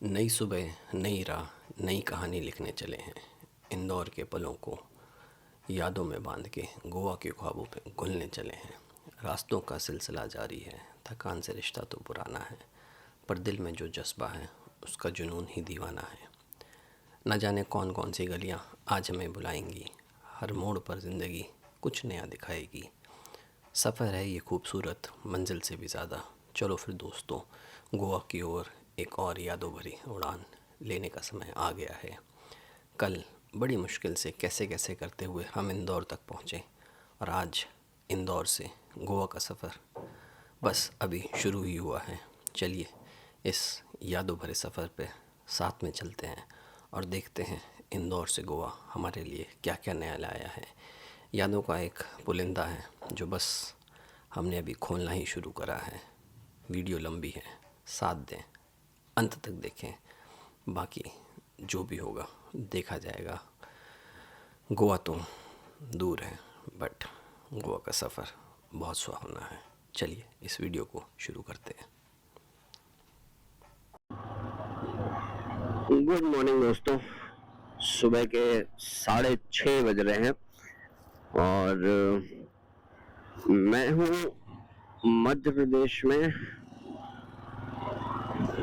नई सुबह, नई राह, नई कहानी लिखने चले हैं। इंदौर के पलों को यादों में बांध के गोवा के ख्वाबों पे घुलने चले हैं। रास्तों का सिलसिला जारी है, थकान से रिश्ता तो पुराना है, पर दिल में जो जज्बा है उसका जुनून ही दीवाना है। न जाने कौन कौन सी गलियां आज हमें बुलाएंगी, हर मोड़ पर ज़िंदगी कुछ नया दिखाएगी। सफ़र है ये खूबसूरत मंजिल से भी ज़्यादा। चलो फिर दोस्तों, गोवा की ओर एक और यादों भरी उड़ान लेने का समय आ गया है। कल बड़ी मुश्किल से कैसे कैसे करते हुए हम इंदौर तक पहुँचे, और आज इंदौर से गोवा का सफ़र बस अभी शुरू ही हुआ है। चलिए इस यादों भरे सफ़र पे साथ में चलते हैं और देखते हैं इंदौर से गोवा हमारे लिए क्या क्या नया लाया है। यादों का एक पुलिंदा है जो बस हमने अभी खोलना ही शुरू करा है। वीडियो लंबी है, साथ दें, अंत तक देखें, बाकी जो भी होगा देखा जाएगा। गोवा तो दूर है, बट गोवा का सफ़र बहुत सुहावना है। चलिए इस वीडियो को शुरू करते हैं। गुड मॉर्निंग दोस्तों, सुबह के 6:30 बज रहे हैं और मैं हूँ मध्य प्रदेश में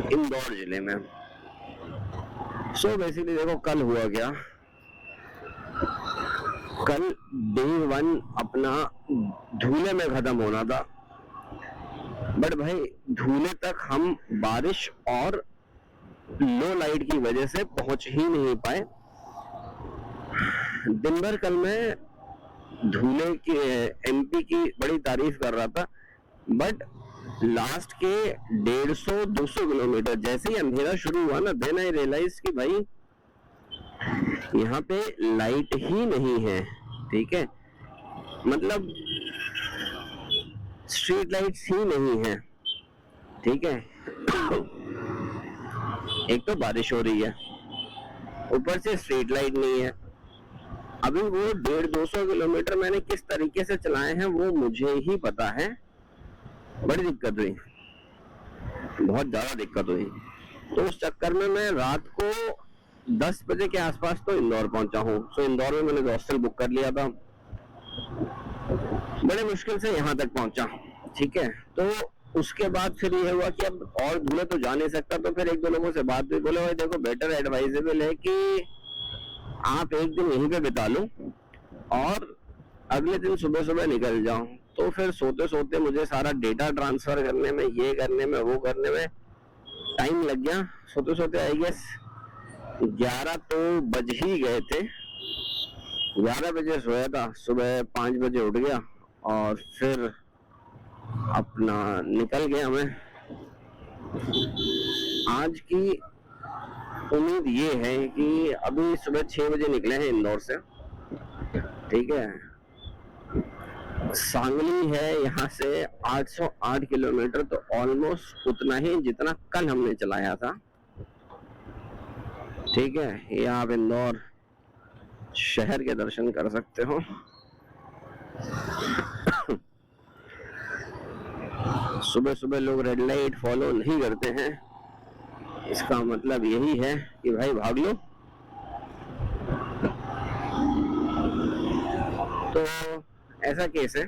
इंदौर जिले में। बेसिकली देखो कल हुआ क्या। कल डे 1 अपना धूले में खत्म होना था, बट भाई धूले तक हम बारिश और लो लाइट की वजह से पहुंच ही नहीं पाए। दिन भर कल मैं धूले की एमपी की बड़ी तारीफ कर रहा था, बट लास्ट के 150-200 किलोमीटर जैसे ही अंधेरा शुरू हुआ ना, देन आई रियलाइज कि भाई यहाँ पे लाइट ही नहीं है। ठीक है, मतलब स्ट्रीट लाइट्स ही नहीं है। ठीक है, एक तो बारिश हो रही है, ऊपर से स्ट्रीट लाइट नहीं है। अभी वो 150-200 किलोमीटर मैंने किस तरीके से चलाए हैं वो मुझे ही पता है। बड़ी दिक्कत हुई, बहुत ज्यादा दिक्कत हुई। तो उस चक्कर में मैं रात को 10 बजे के आसपास तो इंदौर पहुंचा हूँ। तो इंदौर में मैंने हॉस्टल बुक कर लिया था, बड़े मुश्किल से यहाँ तक पहुंचा। ठीक है, तो उसके बाद फिर ये हुआ कि अब और धूले तो जा नहीं सकता, तो फिर एक दो लोगों से बात हुई। बोले भाई देखो, बेटर एडवाइजेबल है कि आप एक दिन यहीं पे बिता लो और अगले दिन सुबह सुबह निकल जाओ। तो फिर सोते सोते मुझे सारा डेटा ट्रांसफर करने में, ये करने में, वो करने में टाइम लग गया। सोते सोते आई गेस 11 तो बज ही गए थे। 11 बजे सोया था, सुबह 5 बजे उठ गया और फिर अपना निकल गया मैं। आज की उम्मीद ये है कि अभी सुबह 6 बजे निकले हैं इंदौर से। ठीक है, सांगली है यहाँ से 808 किलोमीटर, तो ऑलमोस्ट उतना ही जितना कल हमने चलाया था। ठीक है, ये आप इंदौर शहर के दर्शन कर सकते हो। सुबह सुबह लोग रेड लाइट फॉलो नहीं करते हैं, इसका मतलब यही है कि भाई भाग लो। तो ऐसा केस है।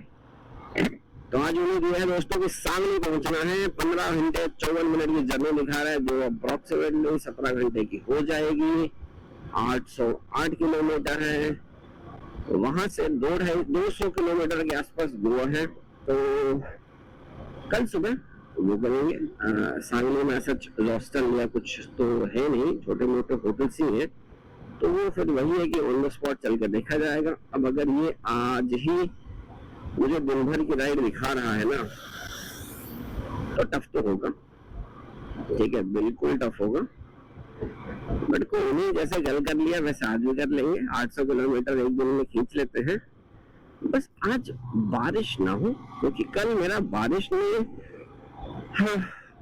तो आज उम्मीद ये है दोस्तों कि सांगली पहुंचना है। 15 घंटे 54 मिनट की जर्नी दिखा रहा है, जो अप्रोक्सीमेटली 17 घंटे की हो जाएगी। 808 किलोमीटर है, वहां से 200 किलोमीटर के आसपास गोवा है। तो कल सुबह वो करेंगे। सांगली में ऐसा हॉस्टल या कुछ तो है नहीं, छोटे मोटे होटल्स ही हैं। तो वो फिर वही है कि ऑन द स्पॉट चल कर देखा जाएगा। अब अगर ये आज ही मुझे दिन भर की राइड दिखा रहा है ना, तो टफ तो होगा। ठीक है, बिल्कुल टफ होगा, बट कोई नहीं, जैसे कल कर लिया वैसे आज भी कर लेंगे। 800 किलोमीटर एक दिन में खींच लेते हैं। बस आज बारिश ना हो, क्योंकि कल मेरा बारिश ने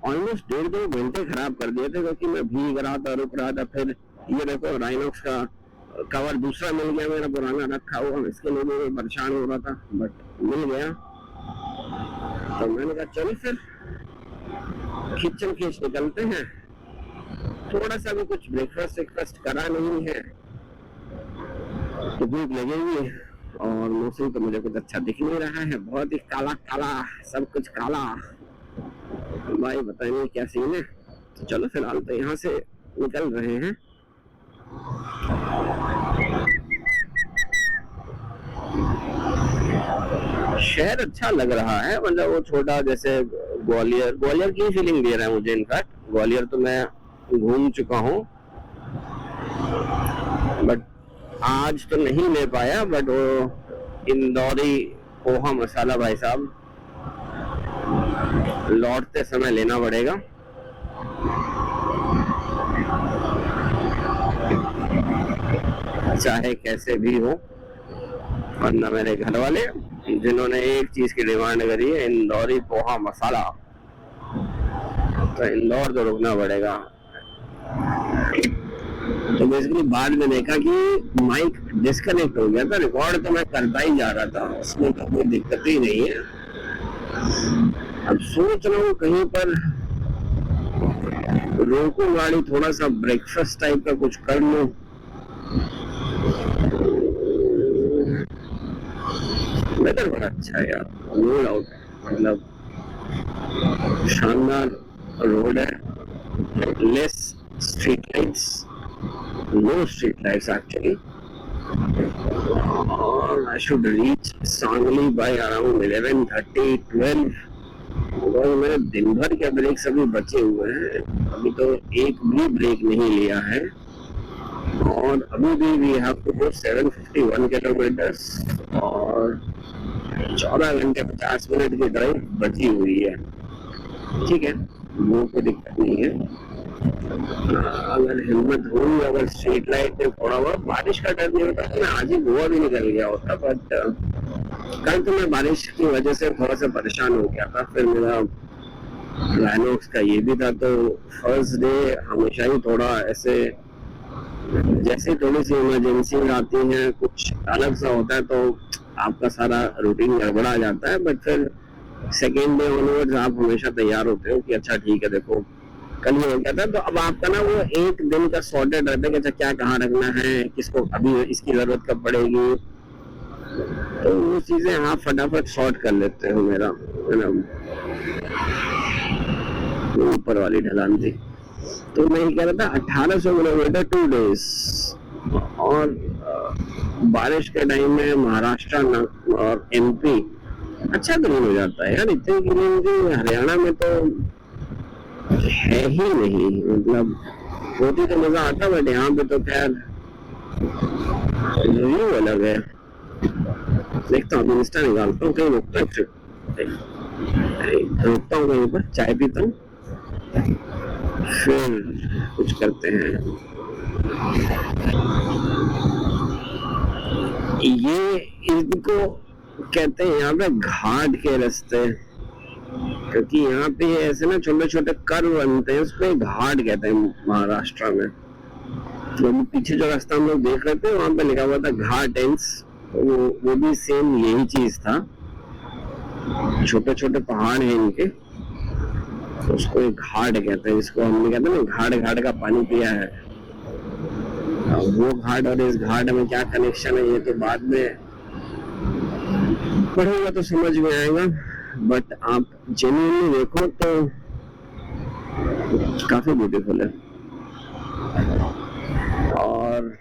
ऑलमोस्ट 1.5-2 घंटे खराब कर दिए थे, क्योंकि मैं भीग रहा था, रुक रहा था। फिर ये देखो राइनॉक्स का कवर दूसरा मिल गया, मेरा पुराना रखा हुआ, इसके लिए भी परेशान हो रहा था, बट मिल गया। तो मैंने कहा चलो फिर खींच निकलते हैं। थोड़ा सा भी कुछ ब्रेकफास्ट करा नहीं है तो भूख लगेगी। और मौसम तो मुझे कुछ अच्छा दिख नहीं रहा है, बहुत ही काला काला, सब कुछ काला। भाई बताइए नहीं क्या सीन है। तो चलो फिलहाल तो यहाँ से निकल रहे हैं। शहर अच्छा लग रहा है, मतलब वो छोटा जैसे ग्वालियर की फीलिंग दे रहा है मुझे। इनफैक्ट ग्वालियर तो मैं घूम चुका हूँ, बट आज तो नहीं ले पाया। बट वो इंदौरी पोहा मसाला भाई साहब लौटते समय लेना पड़ेगा। चाहे कैसे भी हो, वरना मेरे घर वाले जिन्होंने एक चीज की डिमांड करी है, इंदौरी पोहा मसाला, तो इंदौर तो रुकना पड़ेगा। तो बेसिकली बाद में देखा कि माइक डिस्कनेक्ट हो गया था। रिकॉर्ड तो मैं करता ही जा रहा था, उसमें तो कोई दिक्कत ही नहीं है। अब सोच रहा हूँ कहीं पर रोकूं गाड़ी, थोड़ा सा ब्रेकफास्ट टाइप का कुछ कर लूं। वेदर बड़ा अच्छा है यार, नो डाउट, मतलब शानदार रोड है, less street lights, no street lights actually. और I should reach Sangli by around 11:30, 12। और मेरे दिन भर के ब्रेक अभी बचे हुए हैं, अभी तो एक भी ब्रेक नहीं लिया है। और अभी भी we have to go 751 kilometres और 14 घंटे 50 मिनट की ड्राइव बची हुई है। ठीक है, वो कोई दिक्कत नहीं है। अगर हिम्मत हुई, अगर स्ट्रीट लाइट में थोड़ा बहुत बारिश का डर नहीं होता तो मैं आज ही गोवा भी निकल गया होता। बट कल तो मैं बारिश की वजह से थोड़ा सा परेशान हो गया था। फिर मेरा लाइनॉक्स का ये भी था, तो फर्स्ट डे हमेशा ही थोड़ा ऐसे, जैसे थोड़ी सी इमरजेंसी आती है, कुछ अलग सा होता है, तो आपका सारा रूटीन गड़बड़ा जाता है। बट फिर सेकेंड डे ऑनवर्ड्स आप हमेशा तैयार होते हो कि अच्छा ठीक है, देखो कल ही हो गया था। तो अब आपका ना वो एक दिन का सॉर्टेड रहता है कि अच्छा क्या कहाँ रखना है, किसको अभी इसकी जरूरत कब पड़ेगी, तो वो चीजें आप फटाफट सॉर्ट कर लेते हो। मेरा ऊपर वाली ढलान थी, तो मैं कह रहा था 1800 किलोमीटर 2 डेज। और बारिश के टाइम में महाराष्ट्र और MP अच्छा ग्रीन हो जाता है यार। इतनी ग्रीन हरियाणा में तो है ही नहीं, मतलब होती तो मजा आता, बट यहाँ पे तो खैर व्यू अलग है। देखता हूँ, इंस्टा निकालता हूँ, कहीं रुकता हूँ कहीं पर, चाय पीता हूँ, फिर कुछ करते हैं। ये इनको कहते हैं यहाँ पे घाट के रास्ते, क्योंकि यहाँ पे ऐसे ना छोटे छोटे कर्व बनते हैं, उसको घाट कहते हैं महाराष्ट्र में। तो पीछे जो रास्ता हम लोग देख रहे थे वहां पे लिखा हुआ था घाट एंड्स, वो भी सेम यही चीज था। छोटे छोटे पहाड़ हैं इनके, तो उसको एक घाट कहते हैं, जिसको हमने कहते हैं ना घाट घाट का पानी पिया है। वो घाट और इस घाट में क्या कनेक्शन है, ये तो बाद में पढ़ेगा तो समझ में आएगा। बट आप जेन्युइनली देखो तो काफी ब्यूटीफुल है। और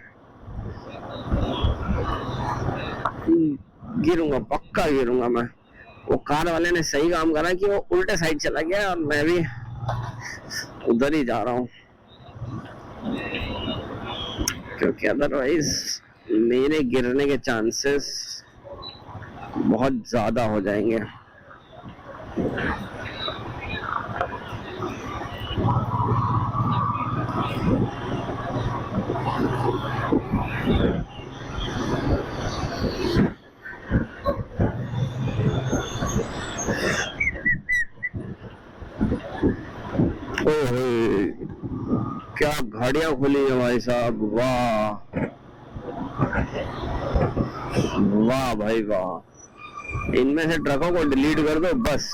गिरूंगा, पक्का गिरूंगा मैं। वो कार वाले ने सही काम करा कि वो उल्टे साइड चला गया और मैं भी उधर ही जा रहा हूँ, क्योंकि अदरवाइज मेरे गिरने के चांसेस बहुत ज्यादा हो जाएंगे। क्या गाड़ियां खुली है भाई साहब, वाह वाह भाई वाह। इनमें से ट्रकों को डिलीट कर दो बस,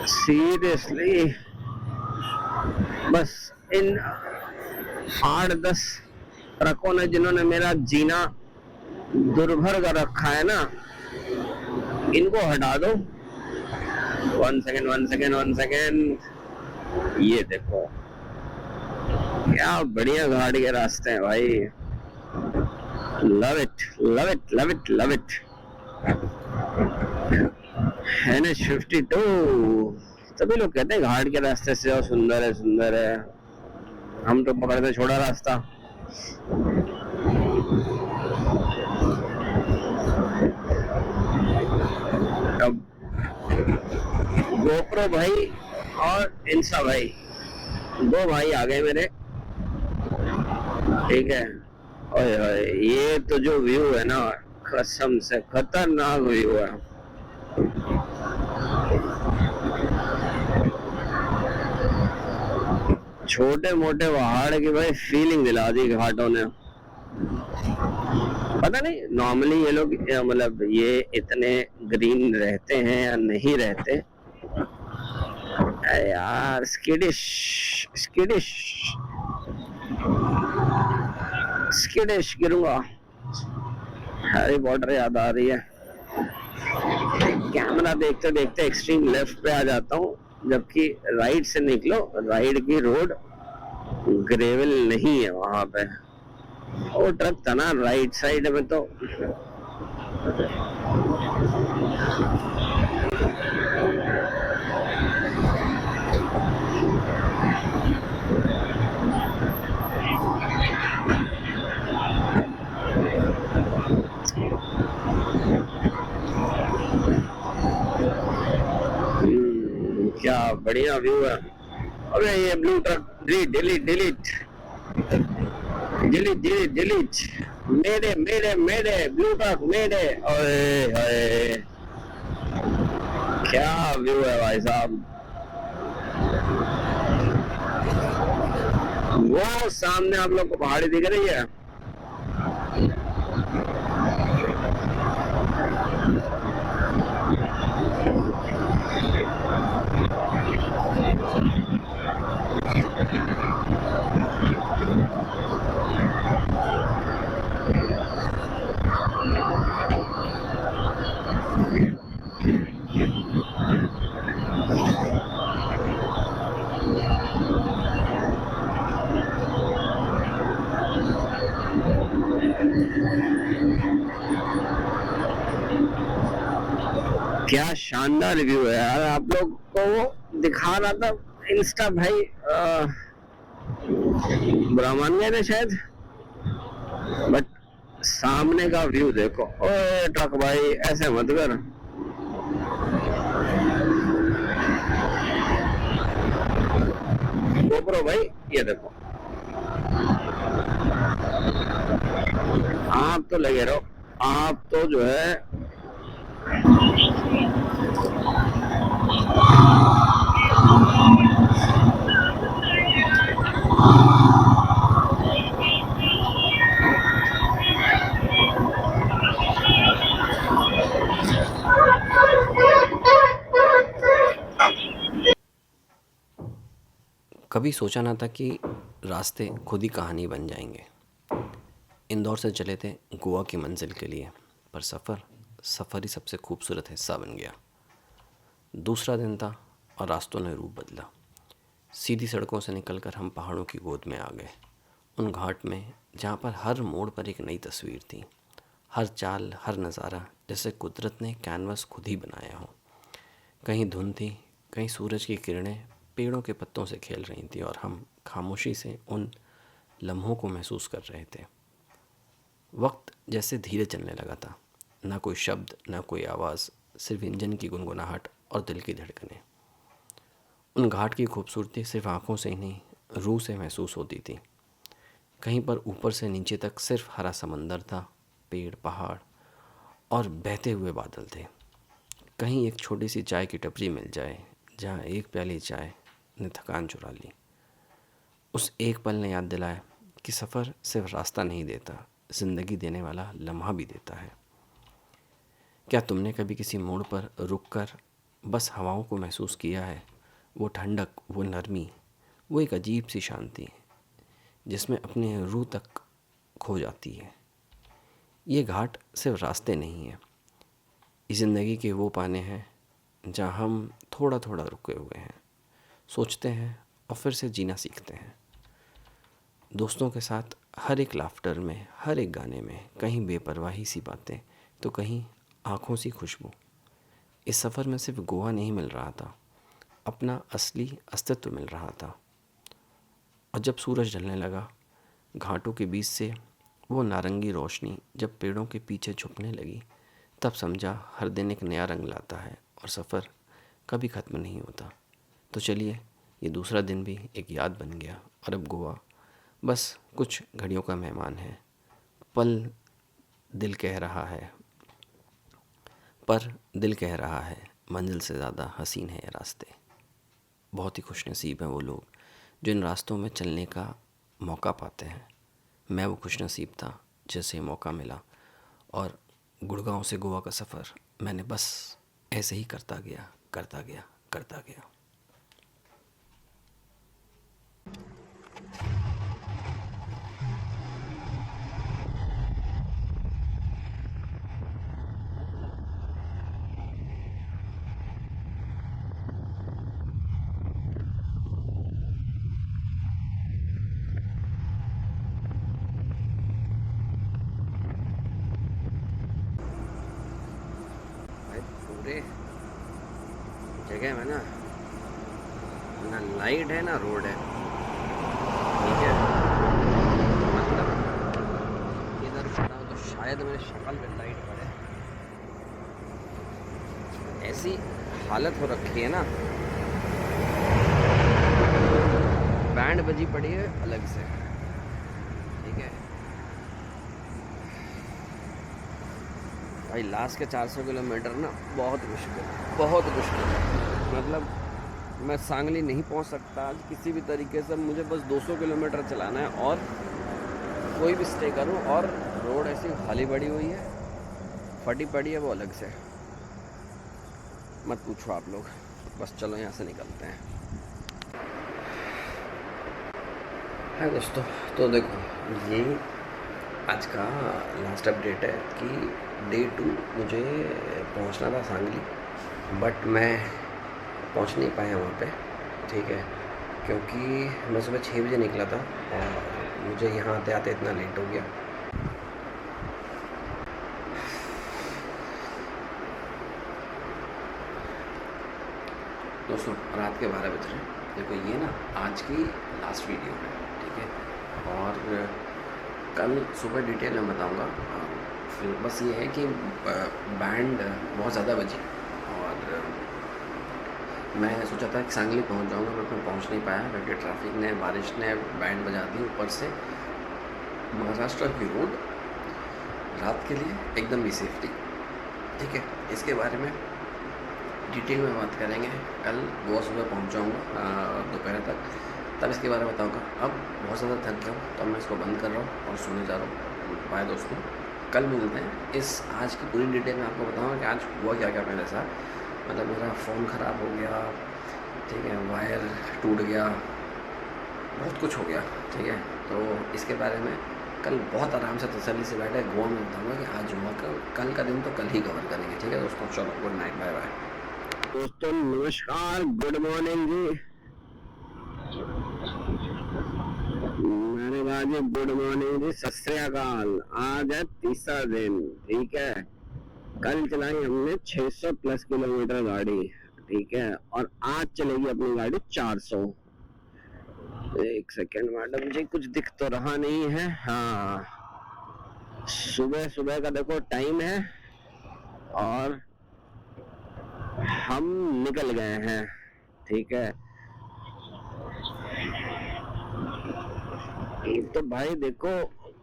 सीरियसली बस इन 8-10 ट्रकों ने जिन्होंने मेरा जीना दुर्भर कर रखा है ना, इनको हटा दो। 1 सेकेंड। ये देखो क्या बढ़िया घाट के रास्ते हैं भाई। Love it love it love it love it. NH52, सभी लोग कहते हैं घाट के रास्ते से और सुंदर है सुंदर है। हम तो पकड़ते छोड़ा रास्ता। अब गोप्रो भाई और इंसा भाई, 2 भाई आ गए मेरे। ठीक है। ओए ओए, ये तो जो व्यू है ना, कसम से खतरनाक व्यू है। छोटे मोटे पहाड़ की भाई फीलिंग दिला दी घाटों ने। पता नहीं नॉर्मली ये लोग मतलब ये इतने ग्रीन रहते हैं या नहीं रहते। अरे यार स्किडिश स्किडिश स्किडिश गिरूंगा। हैरी पॉटर याद आ रही है। कैमरा देखते देखते एक्सट्रीम लेफ्ट पे आ जाता हूँ, जबकि राइट से निकलो, राइट की रोड ग्रेवल नहीं है वहां पे। वो ट्रक था ना राइट साइड में तो क्या बढ़िया व्यू है। अबे ये blue truck delete delete delete delete delete delete. मेरे मेरे मेरे ब्लू ट्रक मेरे। ओए ओए क्या व्यू है भाई साहब। वो सामने आप लोग को पहाड़ी दिख रही है। क्या शानदार व्यू है यार। आप लोग को वो दिखा रहा था इंस्टा भाई, बुरा मान गए थे शायद, बट सामने का व्यू देखो। ओए ट्रक भाई ऐसे मत कर। गोप्रो भाई ये देखो, आप तो लगे रहो। आप तो जो है कभी सोचा ना था कि रास्ते खुद ही कहानी बन जाएंगे। इंदौर से चले थे गोवा की मंजिल के लिए, पर सफ़र ही सबसे खूबसूरत हिस्सा बन गया। दूसरा दिन था और रास्तों ने रूप बदला। सीधी सड़कों से निकलकर हम पहाड़ों की गोद में आ गए, उन घाट में जहाँ पर हर मोड़ पर एक नई तस्वीर थी। हर चाल, हर नज़ारा जैसे कुदरत ने कैनवस खुद ही बनाया हो। कहीं धुंध थी, कहीं सूरज की किरणें पेड़ों के पत्तों से खेल रही थी और हम खामोशी से उन लम्हों को महसूस कर रहे थे। वक्त जैसे धीरे चलने लगा था, ना कोई शब्द, ना कोई आवाज़, सिर्फ इंजन की गुनगुनाहट और दिल की धड़कनें। उन घाट की खूबसूरती सिर्फ आँखों से ही नहीं, रूह से महसूस होती थी। कहीं पर ऊपर से नीचे तक सिर्फ हरा समंदर था, पेड़, पहाड़ और बहते हुए बादल थे। कहीं एक छोटी सी चाय की टपरी मिल जाए, जहाँ एक प्याली चाय ने थकान चुरा ली। उस एक पल ने याद दिलाया कि सफ़र सिर्फ रास्ता नहीं देता, ज़िंदगी देने वाला लम्हा भी देता है। क्या तुमने कभी किसी मोड़ पर रुककर बस हवाओं को महसूस किया है? वो ठंडक, वो नरमी, वो एक अजीब सी शांति है जिसमें अपने रूह तक खो जाती है। ये घाट सिर्फ रास्ते नहीं है, इस ज़िंदगी के वो पाने हैं जहाँ हम थोड़ा थोड़ा रुके हुए हैं, सोचते हैं और फिर से जीना सीखते हैं। दोस्तों के साथ हर एक लाफ्टर में, हर एक गाने में कहीं बेपरवाही सी बातें तो कहीं आँखों सी खुशबू। इस सफ़र में सिर्फ गोवा नहीं मिल रहा था, अपना असली अस्तित्व मिल रहा था। और जब सूरज ढलने लगा, घाटों के बीच से वो नारंगी रोशनी जब पेड़ों के पीछे छुपने लगी, तब समझा हर दिन एक नया रंग लाता है और सफ़र कभी ख़त्म नहीं होता। तो चलिए, ये दूसरा दिन भी एक याद बन गया और अब गोवा बस कुछ घड़ियों का मेहमान है। पल दिल कह रहा है पर दिल कह रहा है मंजिल से ज़्यादा हसीन है ये रास्ते। बहुत ही खुशनसीब हैं वो लोग जो इन रास्तों में चलने का मौका पाते हैं। मैं वो खुशनसीब था जिसे मौका मिला और गुड़गांव से गोवा का सफ़र मैंने बस ऐसे ही करता गया करता गया करता गया। पूरे जगह में ना लाइट है ना रोड है, ठीक है। मतलब इधर खड़ा हूँ तो शायद मेरे शक्ल पे लाइट पड़े, ऐसी हालत हो रखी है ना। बैंड बजी पड़ी है अलग से, ठीक है भाई। लास्ट के 400 किलोमीटर ना बहुत मुश्किल है। मतलब मैं सांगली नहीं पहुंच सकता आज किसी भी तरीके से। मुझे बस 200 किलोमीटर चलाना है और कोई भी स्टे करूं, और रोड ऐसी खाली पड़ी हुई है, फटी पड़ी है वो अलग से, मत पूछो आप लोग। बस चलो यहाँ से निकलते हैं। हाय दोस्तों, तो देखो ये आज का लास्ट अपडेट है कि डे 2 मुझे पहुंचना था सांगली, बट मैं पहुंच नहीं पाया वहाँ पे, ठीक है। क्योंकि मैं सुबह 6 बजे निकला था और मुझे यहाँ आते आते इतना लेट हो गया। दोस्तों रात के 12 बज रहे हैं। देखो ये ना आज की लास्ट वीडियो है, ठीक है। और कल सुबह डिटेल में बताऊँगा। फिर बस ये है कि बैंड बहुत ज़्यादा बजी और मैं सोचा था कि सांगली पहुंच जाऊंगा, बट मैं पहुंच नहीं पाया क्योंकि ट्रैफिक ने, बारिश ने बैंड बजा दी। ऊपर से महाराष्ट्र की रोड रात के लिए एकदम भी सेफ्टी, ठीक है। इसके बारे में डिटेल में बात करेंगे कल। गोवा सुबह पहुँच जाऊँगा दोपहर तक, तब इसके बारे में बताऊँगा। अब बहुत ज़्यादा थक गया हूँ तो मैं इसको बंद कर रहा हूँ और सोने जा रहा हूँ। बाय दोस्तों, कल मिलते हैं। इस आज की पूरी डिटेल में आपको बताऊँगा कि आज हुआ क्या क्या मेरे साथ। मतलब मेरा फ़ोन ख़राब हो गया, ठीक है, वायर टूट गया, बहुत कुछ हो गया, ठीक है। तो इसके बारे में कल बहुत आराम से तसल्ली से बैठे गोवा में बताऊँगा कि आज हुआ कल का दिन तो कल ही कवर करेंगे, ठीक है दोस्तों। चलो गुड नाइट, बाय बाय। दोस्तों नमस्कार, गुड मॉर्निंग जी। मेरे बाद जी गुड मॉर्निंग जी, सत श्री अकाल। आज है तीसरा दिन, ठीक है। कल चलाई हमने 600 प्लस किलोमीटर गाड़ी, ठीक है, और आज चलेगी अपनी गाड़ी 400। एक सेकेंड मैडम जी, कुछ दिख तो रहा नहीं है। हाँ, सुबह सुबह का देखो टाइम है और हम निकल गए हैं, ठीक है। तो भाई देखो,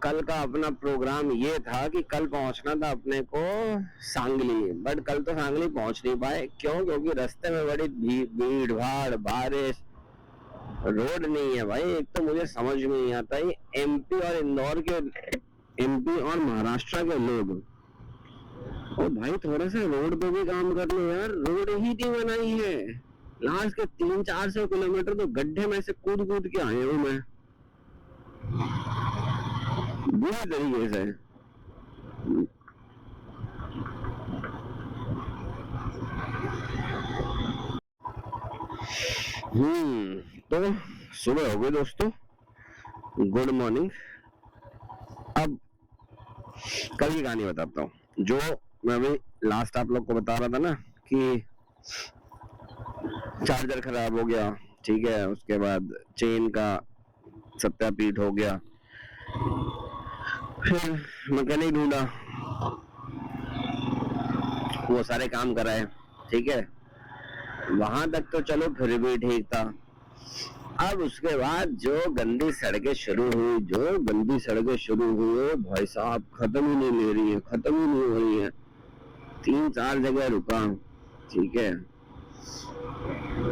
कल का अपना प्रोग्राम ये था कि कल पहुंचना था अपने को सांगली, बट कल तो सांगली पहुंच नहीं पाए। क्यों? क्योंकि रास्ते में बड़ी भीड़ भाड़, बारिश, रोड नहीं है भाई। एक तो मुझे समझ में नहीं आता है एमपी और इंदौर के, एमपी और महाराष्ट्र के लोग, ओ भाई थोड़ा सा रोड पे भी काम कर लो यार। रोड ही नहीं बनाई है, लास्ट के 300-400 किलोमीटर तो गड्ढे में से कूद कूद के आए हूँ मैं, बुरी तरीके से। तो सुबह हो गई दोस्तों, गुड मॉर्निंग। अब कल की कहानी बताता हूँ, जो मैं अभी लास्ट आप लोग को बता रहा था ना कि चार्जर खराब हो गया, ठीक है, उसके बाद चेन का सत्यापीठ हो गया, फिर मैकेनिक ढूंढा, वो सारे काम कराए, ठीक है, वहां तक तो चलो फिर भी ठीक था। अब उसके बाद जो गंदी सड़कें शुरू हुई, भाई साहब खत्म ही नहीं ले रही है, खत्म ही नहीं हो रही है। 3-4 जगह रुका, ठीक है,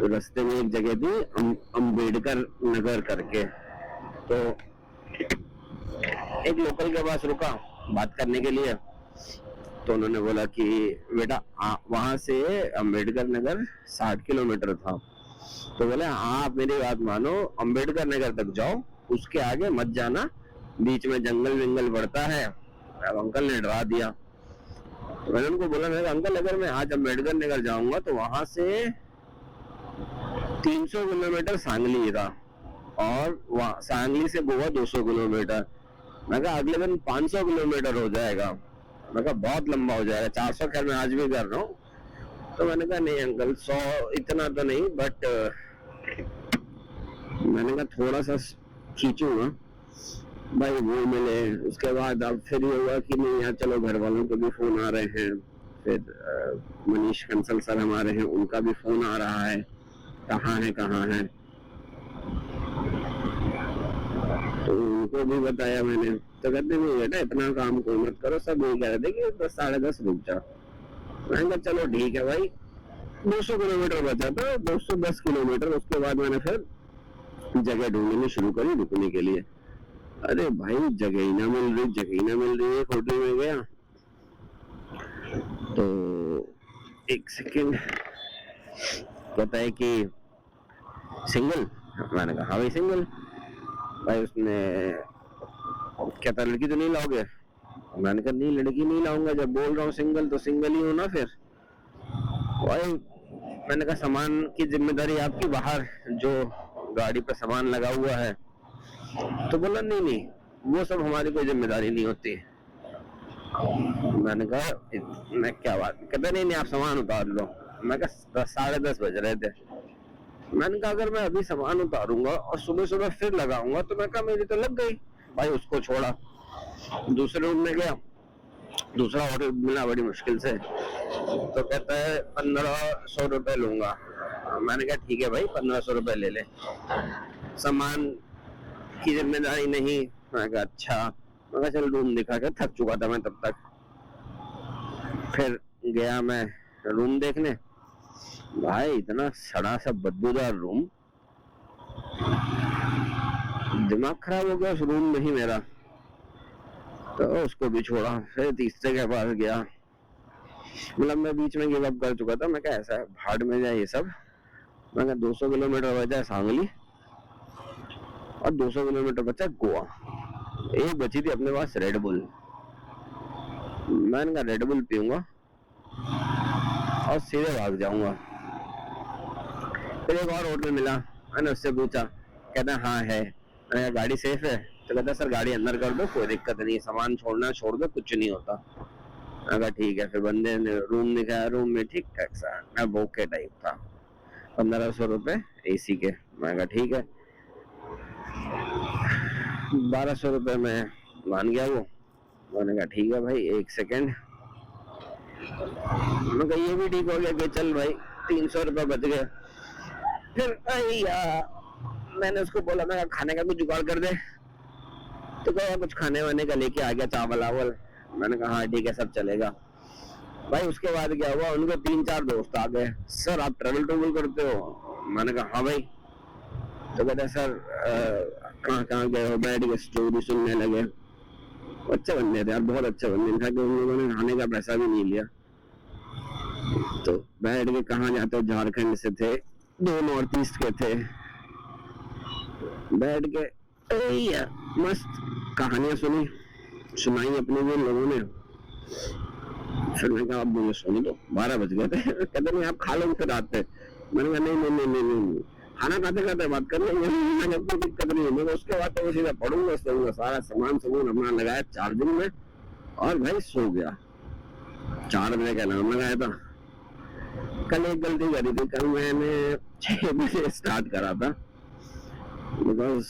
रास्ते में एक जगह थी अम्बेडकर नगर करके, तो एक लोकल के पास रुका बात करने के लिए। तो उन्होंने बोला कि बेटा वहां से अम्बेडकर नगर 60 किलोमीटर था, तो बोले आप मेरी बात मानो, अम्बेडकर नगर तक जाओ, उसके आगे मत जाना, बीच में जंगल विंगल पड़ता है। अब अंकल ने डरा दिया। तो मैंने उनको बोला, मैं अंकल अगर मैं आज अम्बेडकर नगर जाऊंगा तो वहां से 300 किलोमीटर सांगली था, और वहां सांगली से गोवा 200 किलोमीटर। मैं कहा अगले दिन 500 किलोमीटर हो जाएगा। मैं कहा बहुत लंबा हो जाएगा। 400 खैर मैं आज भी कर रहा हूँ। तो मैंने कहा नहीं अंकल, 100 इतना तो नहीं, बट मैंने कहा थोड़ा सा खींचूंगा। भाई वो मिले, उसके बाद अब फिर ये हुआ कि नहीं यार चलो, घर वालों को भी फोन आ रहे हैं, फिर मनीष कंसल सर हमारे हैं, उनका भी फोन आ रहा है, कहाँ है। तो उनको भी बताया मैंने, तो कहते नहीं बेटा इतना काम कोई मत करो, सब यही कह रहे थे कि 10 साढ़े 10 रुक जाओ। मैंने कहा चलो ठीक है भाई। 200 किलोमीटर बचा था, 210 किलोमीटर। उसके बाद मैंने फिर जगह ढूंढनी शुरू करी रुकने के लिए। अरे भाई जगह ही ना मिल रही। एक होटल में गया तो एक सेकेंड, कहता है कि सिंगल। मैंने कहा हाँ भाई सिंगल। भाई उसने कहता लड़की तो नहीं लाओगे? मैंने कहा नहीं लड़की नहीं लाऊंगा, जब बोल रहा हूँ सिंगल तो सिंगल ही हो ना। फिर भाई मैंने कहा सामान की जिम्मेदारी आपकी, बाहर जो गाड़ी पे सामान लगा हुआ है। तो बोला नहीं वो सब हमारी कोई जिम्मेदारी नहीं होती। मैंने कहा मैं क्या बात, कहते नहीं आप सामान उतार लो। मैं कहा 10 साढ़े 10 बज रहे थे। मैंने कहा अगर मैं अभी सामान उतारूंगा और सुबह सुबह फिर लगाऊंगा तो मैं कहा मेरी तो लग गई। भाई उसको छोड़ा, दूसरे रूम में गया, दूसरा होटल मिला बड़ी मुश्किल से। तो कहता है 1500 रुपए लूंगा। मैंने कहा ठीक है भाई 1500 रुपए ले ले, सामान की जिम्मेदारी नहीं। मैं कहा अच्छा। मैं कहा चल रूम दिखा के, थक चुका था मैं तब तक। फिर गया मैं रूम देखने। भाई इतना सड़ा सा बदबूदार रूम, दिमाग खराब हो गया उस रूम में ही मेरा। तो उसको भी छोड़ा, फिर तीसरे के पास गया। मतलब मैं बीच में गिव अप कर चुका था। मैं कहा ऐसा है भाड़ में जाए ये सब। मैं कहा 200 किलोमीटर बचा है सांगली और 200 किलोमीटर बचा गोवा। एक बची थी अपने पास रेड बुल। मैंने कहा रेड बुल पीऊंगा और सीधे भाग जाऊंगा। फिर एक और होटल मिला, मैंने उससे पूछा, कहता हाँ है। मैंने कहा गाड़ी सेफ है? तो कहता सर गाड़ी अंदर कर दो, कोई दिक्कत नहीं, सामान छोड़ना छोड़ दो, कुछ नहीं होता। मैंने कहा ठीक है। फिर बंदे ने रूम दिखाया, रूम में ठीक ठाक सा बोके टाइप था, 1500 रुपए AC के। मैं कहा ठीक है। 1200 रुपए में मान गया वो। मैंने कहा ठीक है भाई, एक सेकेंड। मैं कहा ये भी ठीक हो गया कि चल भाई 300 रुपए बच गए। फिर मैंने उसको बोला मैं खाने का कुछ जुगाड़ कर दे। तो कहा कुछ खाने वाने का लेके आ गया, चावल आवल। मैंने कहा हाँ ठीक है सब चलेगा। भाई उसके बाद क्या हुआ, उनके 3-4 दोस्त आ गए। सर आप ट्रेवल टूवल करते हो? मैंने कहा हाँ भाई। तो कहते सर कहाँ गए हो? बैठ के स्टोरी सुनने लगे। अच्छे बंदे थे यार, बहुत अच्छे बंदे थे, उन लोगों ने खाने का पैसा भी नहीं लिया। तो बैठ के कहाँ जाते हो? झारखंड से थे, दो नॉर्थ ईस्ट के थे, बैठ के मस्त कहानियां सुनाई अपने भी लोगों ने। फिर मैंने कहा अब मुझे सोने दो, 12 बज गए थे। कहते नहीं आप खा लो फिर आते। मैंने कहा नहीं, खाना खाते खाते बात कर लेंगे, मैंने कोई दिक्कत नहीं है। मैं उसके बाद तो सीधा पढ़ूंगा सोऊंगा, सारा सामान अपना लगाया चार्जिंग में और भाई सो गया। 4 बजे का अलार्म लगाया था। कल एक गलती करी थी, कल मैंने 6 बजे स्टार्ट करा था, बिकॉज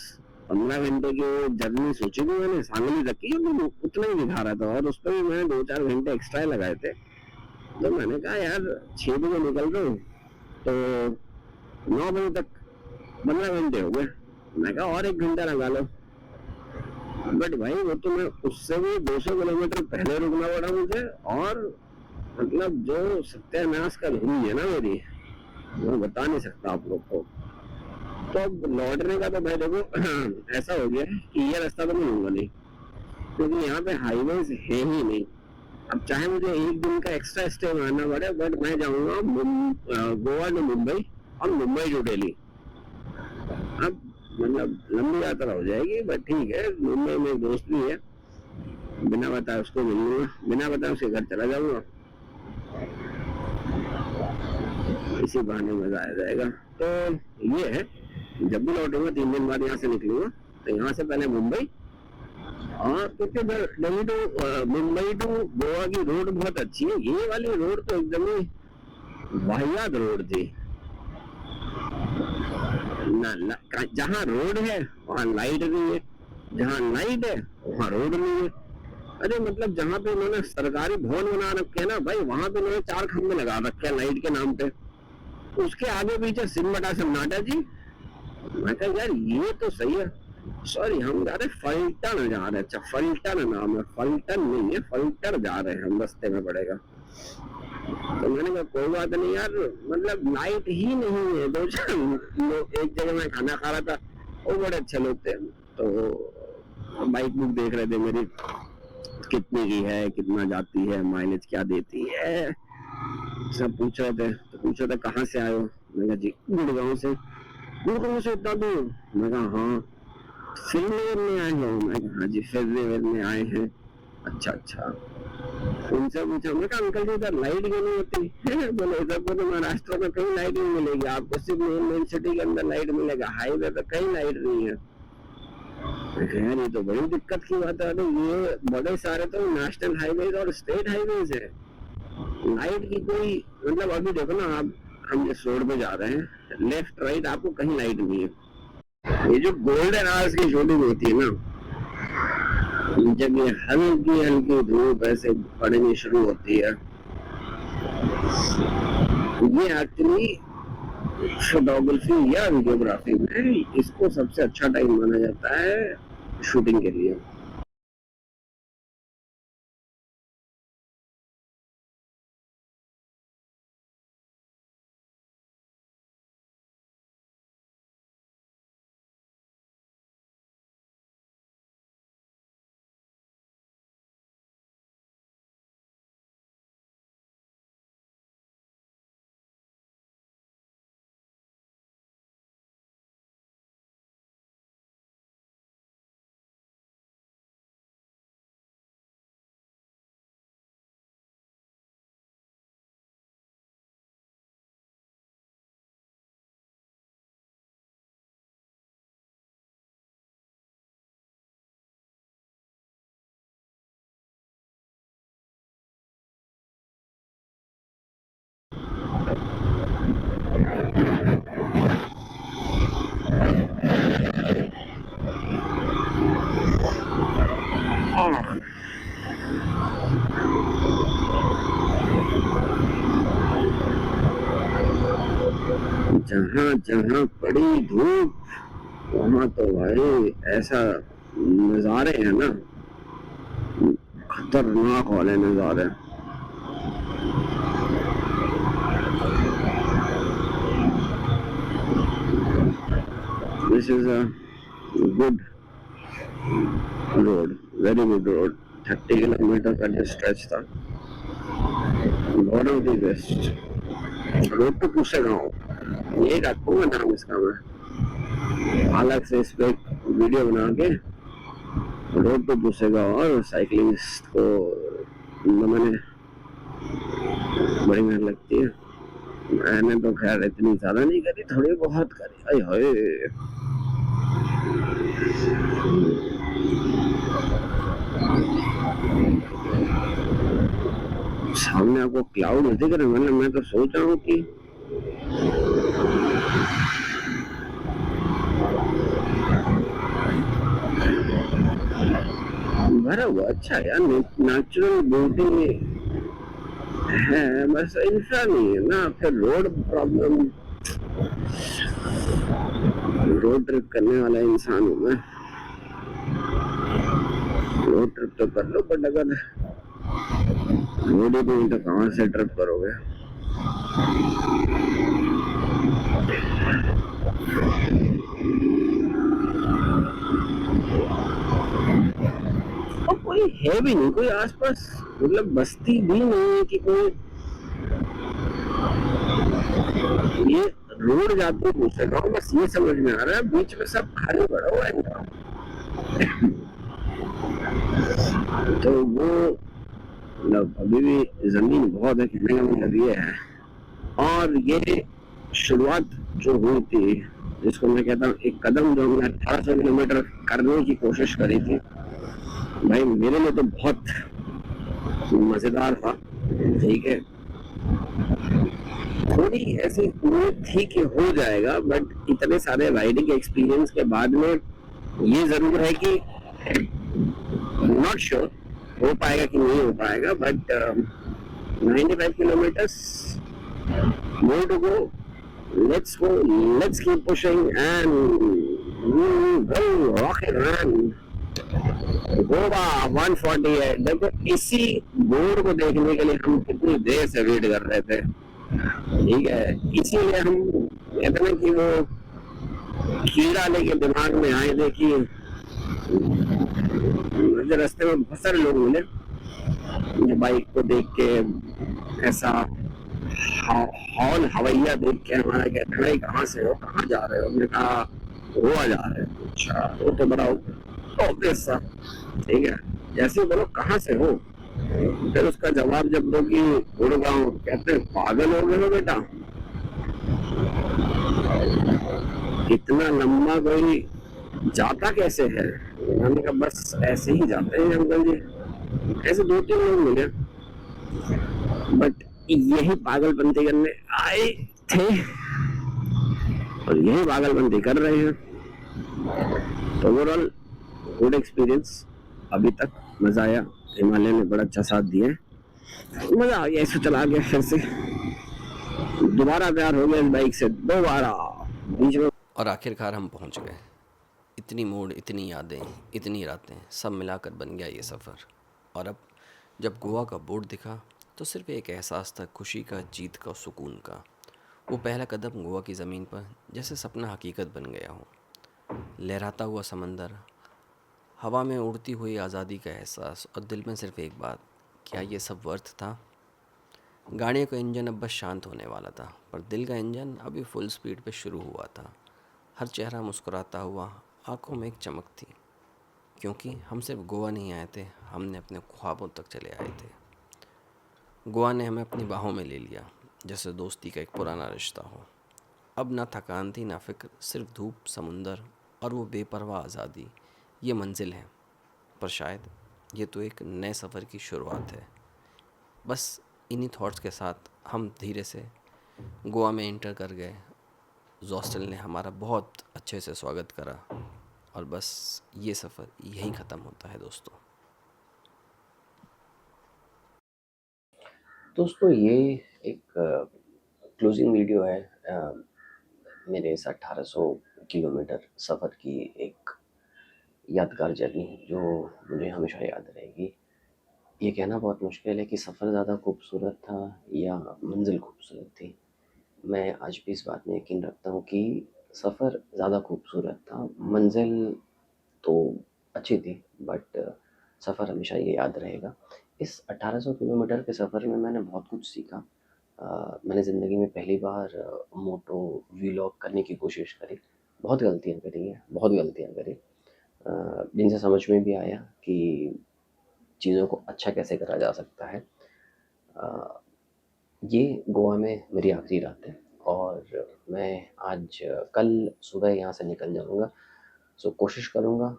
15 घंटे की जर्नी सोची थी मैंने, सांगली तक की उतना ही दिखा रहा था और उस पर भी मैंने 2-4 घंटे एक्स्ट्रा लगाए थे। तो मैंने कहा यार 6 बजे निकल रहा हूँ तो 9 बजे तक 15 घंटे हो गए। मैं कहा और 1 घंटा लगा लो, बट भाई वो तो मैं उससे भी 200 किलोमीटर पहले रुकना पड़ा मुझे। और मतलब जो सत्यानाश का धुन है ना मेरी, मैं बता नहीं सकता आप लोग को। तो अब लौटने का तो भाई देखो ऐसा हो गया कि ये रास्ता तो मैं लूंगा नहीं, क्योंकि यहाँ पे हाईवेज है ही नहीं। अब चाहे मुझे 1 दिन का एक्स्ट्रा स्टे मारना पड़े, बट मैं जाऊंगा गोवा टू मुंबई और मुंबई टू दिल्ली। अब मतलब लंबी यात्रा हो जाएगी, बट ठीक है। मुंबई में एक दोस्त भी है, बिना बताए उसको मिल लूंगा, बिना बताए उसके घर चला जाऊंगा, इसी बहाने मजा आ जाएगा। तो ये है, जब भी लौटूंगा 3 दिन बाद यहाँ से निकलूंगा, तो यहाँ से पहले मुंबई, और क्योंकि दिल्ली टू मुंबई टू गोवा की रोड बहुत अच्छी है। ये वाली रोड तो एकदम ही वाहियात रोड थी ना, जहाँ रोड है वहाँ लाइट नहीं है, जहाँ लाइट है वहाँ रोड नहीं है। अरे मतलब जहाँ पे उन्होंने सरकारी भवन बना रखे ना भाई, वहां पे उन्होंने 4 खंभे लगा रखे हैं लाइट के नाम पे, उसके आगे पीछे सिमटा सन्नाटा जी। मैं कहा यार ये तो सही है। सॉरी हम जा रहे फल्टन जा रहे हैं, अच्छा फल्टन नाम है, फल्टन नहीं है, फल्टर जा रहे हैं हम, रास्ते में पड़ेगा। तो मैंने कहा कोई बात नहीं यार, मतलब लाइट ही नहीं है। 2-4 लोग एक जगह में खाना खा रहा था, वो बड़े अच्छे लोग थे, तो बाइक बुक देख रहे थे मेरी कितने की है, कितना जाती है, माइलेज क्या देती है, सब पूछ रहे थे। तो पूछा था कहाँ से आए हो, मैं कहा जी गुड़गांव से। गुड़गांव से इतना दूर? मैं कहा हाँ। फिल्मेर में आए हो? मैं कहा हाँ जी फिल्मेर में आए हैं। अच्छा। उनसे पूछा, मैं कहा अंकल जी इधर लाइट क्यों नहीं होती? बोले इधर को तो महाराष्ट्र में कहीं लाइट नहीं मिलेगी, आपको सिर्फ मेन सिटी के अंदर लाइट मिलेगा, हाईवे पे कहीं लाइट नहीं है। यार ये तो बड़ी दिक्कत की बात है। ये बड़े सारे तो नेशनल हाईवेज और स्टेट हाईवेज है, लाइट की कोई मतलब, अभी देखो ना आप, हम जिस रोड पे जा रहे हैं लेफ्ट राइट आपको कहीं लाइट नहीं है। ये जो गोल्डन आवर्स की शूटिंग होती है ना, जब ये हल्की धूप ऐसे पड़नी शुरू होती है, ये एक्चुअली फोटोग्राफी या वीडियोग्राफी में इसको सबसे अच्छा टाइम माना जाता है शूटिंग के लिए। जहाँ पड़ी धूप वहां तो भाई ऐसा नजारे हैं ना, खतरनाक वाले नजारे। This is a good road, very good road. 30 kilometre का जो स्ट्रेच था, border of the west road तो पूछे गाँव। ये रखूंगा नाम इसका मैं, अलग से इस पे वीडियो बना के रोड पे पूछेगा और साइकिलिस्ट को मैंने बड़ी मेहनत लगती है। मैंने तो खैर इतनी ज्यादा नहीं करी, थोड़ी बहुत करी। अय हाय, सामने आपको क्लाउड दिख रहे हैं, मतलब मैं तो सोच रहा हूँ कि भरा हुआ अच्छा यार, नेचुरल ब्यूटी है, बस इंफ्रा नहीं है ना। फिर रोड प्रॉब्लम, रोड ट्रिप करने वाला इंसान हूँ मैं, रोड ट्रिप तो कर लो, बट अगर रोड ही नहीं तो कहाँ से ट्रिप करोगे। और कोई है भी नहीं, कोई आसपास, मतलब बस्ती भी नहीं है कि कोई ये रोड जाते पूछ रहा हूँ, बस ये समझ में आ रहा है बीच में सब खाली पड़ा हुआ है। तो वो मतलब अभी भी जमीन बहुत है, कहने का मतलब ये है। और ये शुरुआत जो हुई थी, जिसको मैं कहता हूँ एक कदम, जो हमने 1800 किलोमीटर करने की कोशिश करी थी, भाई मेरे लिए तो बहुत मजेदार था। ठीक है, थोड़ी ऐसी उम्मीद थी कि हो जाएगा, बट इतने सारे राइडिंग एक्सपीरियंस के बाद में ये जरूर है कि नॉट श्योर हो पाएगा कि नहीं हो पाएगा, but 95 kilometres more to go. Let's go, let's keep pushing and rock and run. Goa 148। देखो इसी बोर्ड को देखने के लिए हम कितनी देर से वेट कर रहे थे। ठीक है, इसीलिए हम कहते हैं कि वो कीड़ा लेके दिमाग में आए थे कि मुझे रास्ते में बहुत सारे लोग मिले जो बाइक को देख के ऐसा हॉल हवैया देख के हमारा कहते हैं कहाँ से हो, कहाँ जा रहे हो। हमने कहा गोवा जा रहे हो। अच्छा, वो तो बड़ा ऑब्वियस सा। ठीक है, जैसे बोलो कहाँ से हो, फिर उसका जवाब जब दो कि गुड़गांव, कहते हैं पागल हो गए हो बेटा, इतना लंबा कोई जाता कैसे है। मैंने कहा बस ऐसे ही जाते हैं अंकल जी। ऐसे 2-3 लोग मिले, बट यही पागलपंती करने आए थे और यही पागलपंती कर रहे हैं। तो ओवरऑल गुड एक्सपीरियंस अभी तक, मजा आया। हिमालय ने बड़ा अच्छा साथ दिया, मजा आ गया। इसको चला गया, फिर से दोबारा प्यार हो गया इस बाइक से, दोबारा बीच में। और आखिरकार हम पहुंच गए। इतनी मूड, इतनी यादें, इतनी रातें, सब मिलाकर बन गया ये सफ़र। और अब जब गोवा का बोर्ड दिखा तो सिर्फ एक एहसास था, खुशी का, जीत का, सुकून का। वो पहला कदम गोवा की ज़मीन पर, जैसे सपना हकीकत बन गया हो। लहराता हुआ समंदर, हवा में उड़ती हुई आज़ादी का एहसास, और दिल में सिर्फ एक बात, क्या ये सब वर्थ था। गाड़ियों का इंजन अब बस शांत होने वाला था, पर दिल का इंजन अभी फुल स्पीड पे शुरू हुआ था। हर चेहरा मुस्कुराता हुआ, आंखों में एक चमक थी, क्योंकि हम सिर्फ गोवा नहीं आए थे, हमने अपने ख्वाबों तक चले आए थे। गोवा ने हमें अपनी बाहों में ले लिया, जैसे दोस्ती का एक पुराना रिश्ता हो। अब ना थकान थी, ना फिक्र, सिर्फ धूप, समुंदर और वो बेपरवाह आज़ादी। ये मंजिल है, पर शायद ये तो एक नए सफ़र की शुरुआत है। बस इन्हीं थॉट्स के साथ हम धीरे से गोवा में एंटर कर गए। हॉस्टल ने हमारा बहुत अच्छे से स्वागत करा, और बस ये सफ़र यहीं ख़त्म होता है दोस्तों। दोस्तों ये एक क्लोजिंग वीडियो है मेरे इस 1800 किलोमीटर सफ़र की, एक यादगार जर्नी जो मुझे हमेशा याद रहेगी। ये कहना बहुत मुश्किल है कि सफ़र ज़्यादा खूबसूरत था या मंजिल खूबसूरत थी। मैं आज भी इस बात में यकीन रखता हूँ कि सफ़र ज़्यादा खूबसूरत था। मंजिल तो अच्छी थी, बट सफ़र हमेशा ये याद रहेगा। इस 1800 किलोमीटर के सफ़र में मैंने बहुत कुछ सीखा। मैंने ज़िंदगी में पहली बार मोटो व्लॉग करने की कोशिश करी। बहुत गलतियाँ करी हैं, बहुत गलतियाँ करी, जिनसे समझ में भी आया कि चीज़ों को अच्छा कैसे करा जा सकता है। अ, ये गोवा में मेरी आखिरी रात है और मैं आज कल सुबह यहाँ से निकल जाऊँगा। सो कोशिश करूँगा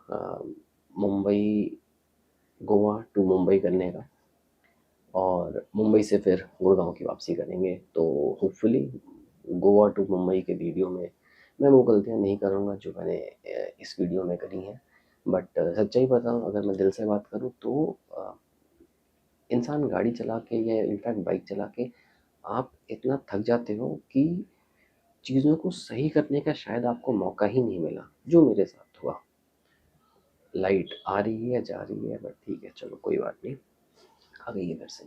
मुंबई गोवा टू मुंबई करने का और मुंबई से फिर गुड़गाँव की वापसी करेंगे। तो होपफुली गोवा टू मुंबई के वीडियो में मैं वो गलतियाँ नहीं करूँगा जो मैंने इस वीडियो में करी हैं। बट सच्चाई बताऊँ, अगर मैं दिल से बात करूँ तो इंसान गाड़ी चला के या इनफैक्ट बाइक चला के आप इतना थक जाते हो कि चीज़ों को सही करने का शायद आपको मौका ही नहीं मिला, जो मेरे साथ हुआ। लाइट आ रही है, जा रही है, बट ठीक है, चलो कोई बात नहीं, आ गई है फिर से।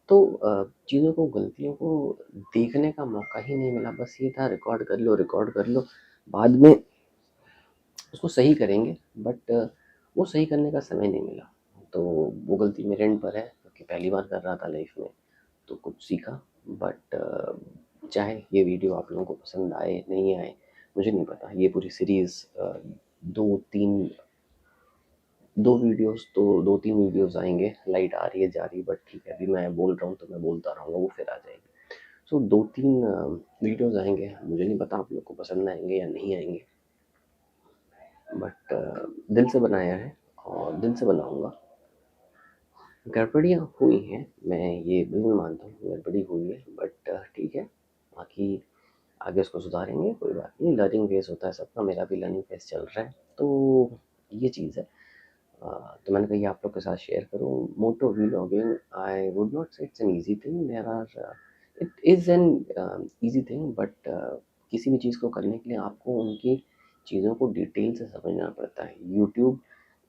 तो चीज़ों को, गलतियों को देखने का मौका ही नहीं मिला। बस ये था रिकॉर्ड कर लो, बाद में उसको सही करेंगे, बट वो सही करने का समय नहीं मिला। तो वो गलती मेरे एंड पर है क्योंकि पहली बार कर रहा था लाइफ में, तो कुछ सीखा। बट चाहे ये वीडियो आप लोगों को पसंद आए नहीं आए मुझे नहीं पता। ये पूरी सीरीज़ दो तीन दो तीन वीडियोस आएंगे। लाइट आ रही है, जा रही है, बट ठीक है, अभी मैं बोल रहा हूँ तो मैं बोलता रहूँगा, वो फिर आ जाएगी। सो दो तीन वीडियोस आएंगे, मुझे नहीं पता आप लोग को पसंद आएंगे या नहीं आएंगे, बट दिल से बनाया है और दिल से बनाऊँगा। गड़बड़ियाँ हुई हैं, मैं ये बिल्कुल मानता हूँ, गड़बड़ी हुई है, बट ठीक है, बाकी आगे उसको सुधारेंगे, कोई बात नहीं। लर्निंग फेज़ होता है सबका, मेरा भी लर्निंग फेज़ चल रहा है, तो ये चीज़ है। तो मैंने कहा ये आप लोग के साथ शेयर करूँ। Moto vlogging, I would not say it's an easy thing, there are it is an easy thing, but किसी भी चीज़ को करने के लिए आपको उनकी चीज़ों को डिटेल से समझना पड़ता है। यूट्यूब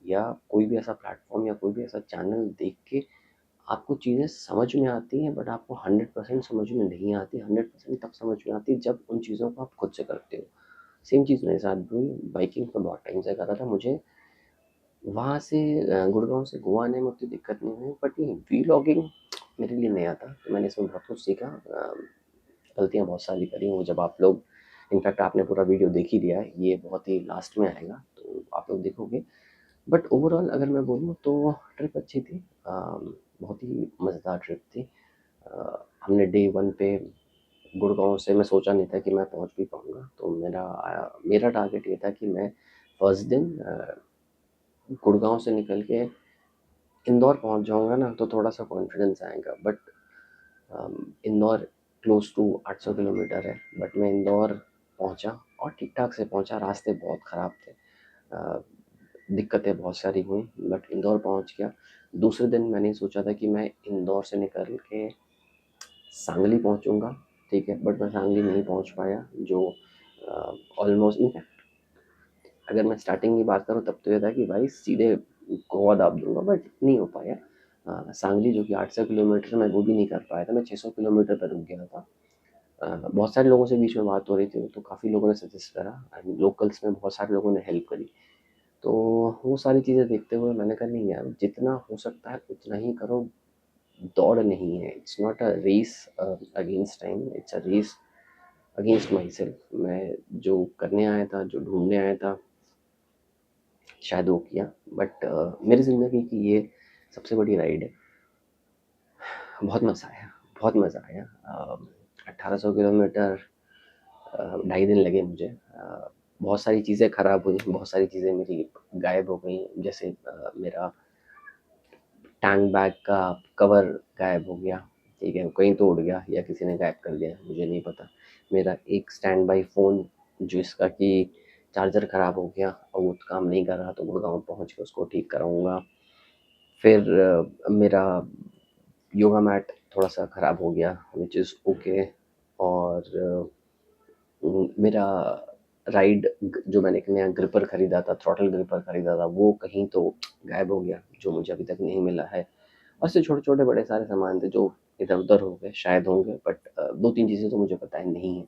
या कोई भी ऐसा प्लेटफ़ॉर्म या कोई भी ऐसा चैनल देख के आपको चीज़ें समझ में आती हैं, बट आपको 100% समझ में नहीं आती। 100% तब समझ में आती है जब उन चीज़ों को आप खुद से करते हो। सेम चीज़ मेरे साथ भी हुई। बाइकिंग तो बहुत टाइम से कर रहा था, मुझे वहाँ से गुड़गाँव से गोवा आने में उतनी दिक्कत नहीं हुई, बट ये व्लॉगिंग मेरे लिए नया था, तो मैंने इसमें बहुत कुछ सीखा। गलतियाँ बहुत सारी करी, वो जब आप लोग, इनफैक्ट आपने पूरा वीडियो देख ही लिया है, ये बहुत ही लास्ट में आएगा तो आप लोग देखोगे। बट ओवरऑल अगर मैं बोलूँ तो ट्रिप अच्छी थी, बहुत ही मज़ेदार ट्रिप थी। हमने डे 1 पे गुड़गाँव से, मैं सोचा नहीं था कि मैं पहुँच भी पाऊँगा, तो मेरा टारगेट ये था कि मैं फर्स्ट दिन गुड़गाँव से निकल के इंदौर पहुँच जाऊँगा ना, तो थोड़ा सा कॉन्फिडेंस आएगा। But Indore close to 800 kilometre है, बट मैं इंदौर पहुँचा और ठीक ठाक से पहुँचा। रास्ते बहुत ख़राब थे, दिक्कतें बहुत सारी हुई, बट इंदौर पहुँच गया। दूसरे दिन मैंने सोचा था कि मैं इंदौर से निकल के सांगली पहुँचूँगा, ठीक है, बट मैं सांगली नहीं पहुँच पाया, जो ऑलमोस्ट, इनफैक्ट अगर मैं स्टार्टिंग की बात करूँ तब तो ये था कि भाई सीधे गोवा दाब दूँगा, बट नहीं हो पाया। सांगली जो कि 800 किलोमीटर, मैं वो भी नहीं कर पाया था, मैं 600 किलोमीटर पर रुक गया था। बहुत सारे लोगों से बीच में बात हो रही थी, तो काफ़ी लोगों ने सजेस्ट करा, लोकल्स में बहुत सारे लोगों ने हेल्प करी। तो वो सारी चीज़ें देखते हुए मैंने कहा नहीं यार, जितना हो सकता है उतना ही करो, दौड़ नहीं है, it's not a race against time, it's a race against myself. मैं जो करने आया था, जो ढूंढने आया था, शायद वो किया। बट मेरी ज़िंदगी की ये सबसे बड़ी राइड है। बहुत मज़ा आया, बहुत मज़ा आया। 1800 किलोमीटर, 2.5 दिन लगे मुझे। बहुत सारी चीज़ें ख़राब हुई, बहुत सारी चीज़ें मेरी गायब हो गई, जैसे मेरा टैंक बैग का कवर गायब हो गया, ठीक है, कहीं तो उड़ गया या किसी ने गायब कर दिया, मुझे नहीं पता। मेरा एक स्टैंड बाई फ़ोन जिसका कि चार्जर ख़राब हो गया और वो काम नहीं कर रहा, तो गुड़गाँव पहुँच के उसको ठीक कराऊँगा। फिर मेरा योगा मैट थोड़ा सा ख़राब हो गया, विच इज़ ओके। और मेरा राइड जो मैंने एक नया ग्रिपर ख़रीदा था, थ्रॉटल ग्रिपर ख़रीदा था, वो कहीं तो गायब हो गया, जो मुझे अभी तक नहीं मिला है। और ऐसे छोटे-छोटे बड़े सारे सामान थे जो इधर-उधर हो गए, शायद होंगे, बट 2-3 चीज़ें तो मुझे पता है नहीं है।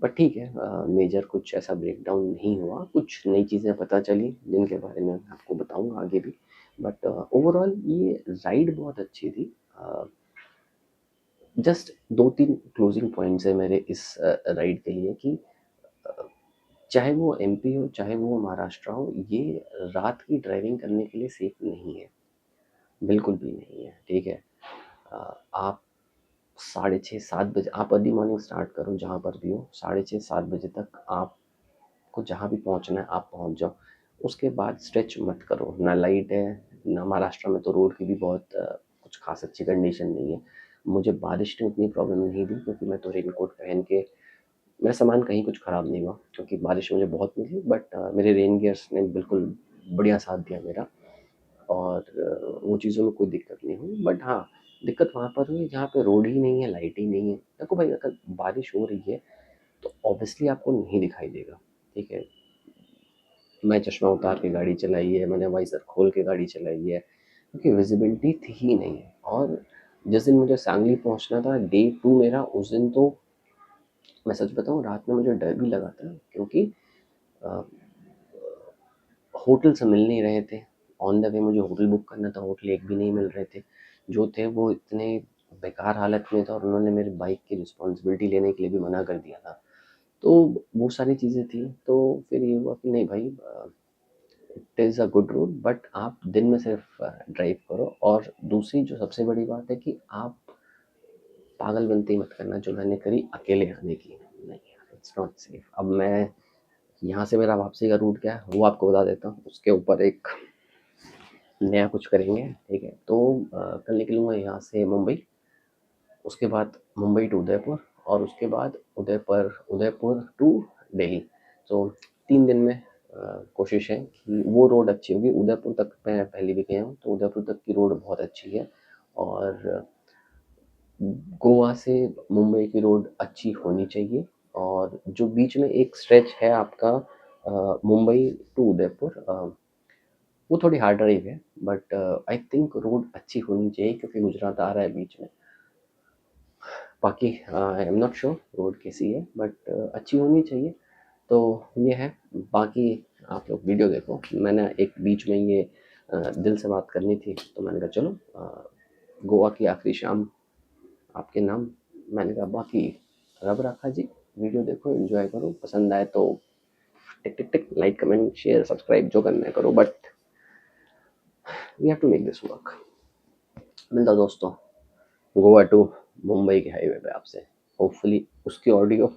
बट ठीक है, मेजर कुछ ऐसा ब्रेकडाउन नहीं हुआ, कुछ नई चीज़ें पता चली जिनके बारे में मैं आपको बताऊँगा आगे भी। बट ओवरऑल ये राइड बहुत अच्छी थी। जस्ट 2-3 क्लोजिंग पॉइंट्स है मेरे इस राइड के लिए कि चाहे वो एमपी हो, चाहे वो महाराष्ट्र हो, ये रात की ड्राइविंग करने के लिए सेफ नहीं है, बिल्कुल भी नहीं है, ठीक है? आप 6:30-7 बजे आप अर्ली मॉर्निंग स्टार्ट करो जहाँ पर भी हो, 6:30-7 बजे तक आपको जहाँ भी पहुँचना है आप पहुँच जाओ। उसके बाद स्ट्रेच मत करो, ना लाइट है, ना महाराष्ट्र में तो रोड की भी बहुत कुछ खास अच्छी कंडीशन नहीं है। मुझे बारिश ने उतनी प्रॉब्लम नहीं दी क्योंकि मैं तो रेनकोट पहन के मेरा सामान कहीं कुछ ख़राब नहीं हुआ क्योंकि बारिश मुझे बहुत मिली बट मेरे रेन गियर्स ने बिल्कुल बढ़िया साथ दिया मेरा और वो चीज़ों में कोई दिक्कत नहीं हुई। बट हाँ, दिक्कत वहाँ पर हुई जहाँ पे रोड ही नहीं है, लाइट ही नहीं है। देखो भाई अगर बारिश हो रही है तो ऑब्वियसली आपको नहीं दिखाई देगा, ठीक है? मैं चश्मा उतार के गाड़ी चलाई है, मैंने वाइज़र खोल के गाड़ी चलाई है क्योंकि विज़िबिलिटी थी ही नहीं। और जिस दिन मुझे सांगली पहुँचना था डे 2 मेरा, उस दिन तो मैं सच बताऊँ रात में मुझे डर भी लगा था क्योंकि अ, होटल्स मिल नहीं रहे थे। ऑन द वे मुझे होटल बुक करना था, होटल एक भी नहीं मिल रहे थे। जो थे वो इतने बेकार हालत में थे और उन्होंने मेरी बाइक की रिस्पॉन्सिबिलिटी लेने के लिए भी मना कर दिया था। तो वो सारी चीज़ें थी, तो फिर ये हुआ कि नहीं भाई it is a good road but आप दिन में सिर्फ ड्राइव करो। और दूसरी जो सबसे बड़ी बात है कि आप पागलपंती मत करना जो मैंने करी अकेले आने की। नहीं यार, इट्स नॉट सेफ। अब मैं यहाँ से मेरा वापसी का रूट क्या है वो आपको बता देता हूँ, उसके ऊपर एक नया कुछ करेंगे, ठीक है? तो कल निकलूँगा यहाँ से मुंबई, उसके बाद मुंबई टू उदयपुर और उसके बाद उदयपुर टू दिल्ली। तो 3 दिन में कोशिश है कि वो रोड अच्छी होगी। उदयपुर तक मैं पहले भी गया हूँ, तो उदयपुर तक की रोड बहुत अच्छी है और गोवा से मुंबई की रोड अच्छी होनी चाहिए। और जो बीच में एक स्ट्रेच है आपका मुंबई टू उदयपुर, वो थोड़ी हार्ड ड्राइव है बट आई थिंक रोड अच्छी होनी चाहिए क्योंकि गुजरात आ रहा है बीच में। बाकी I am not sure road कैसी है बट अच्छी होनी चाहिए। तो ये है, बाकी आप लोग वीडियो देखो। मैंने एक बीच में ये दिल से बात करनी थी तो मैंने कहा चलो गोवा की आखिरी शाम आपके नाम। मैंने कहा बाकी रब रखा जी, वीडियो देखो, एंजॉय करो, पसंद आए तो tick tick tick like comment share subscribe जो करना है करो but we have to make this work. मिलता हूँ दोस्तों गोवा टू मुंबई के हाईवे पे आपसे, होपफुली उसकी ऑडियो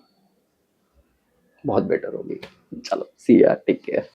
बहुत बेटर होगी। चलो सी या, टेक केयर।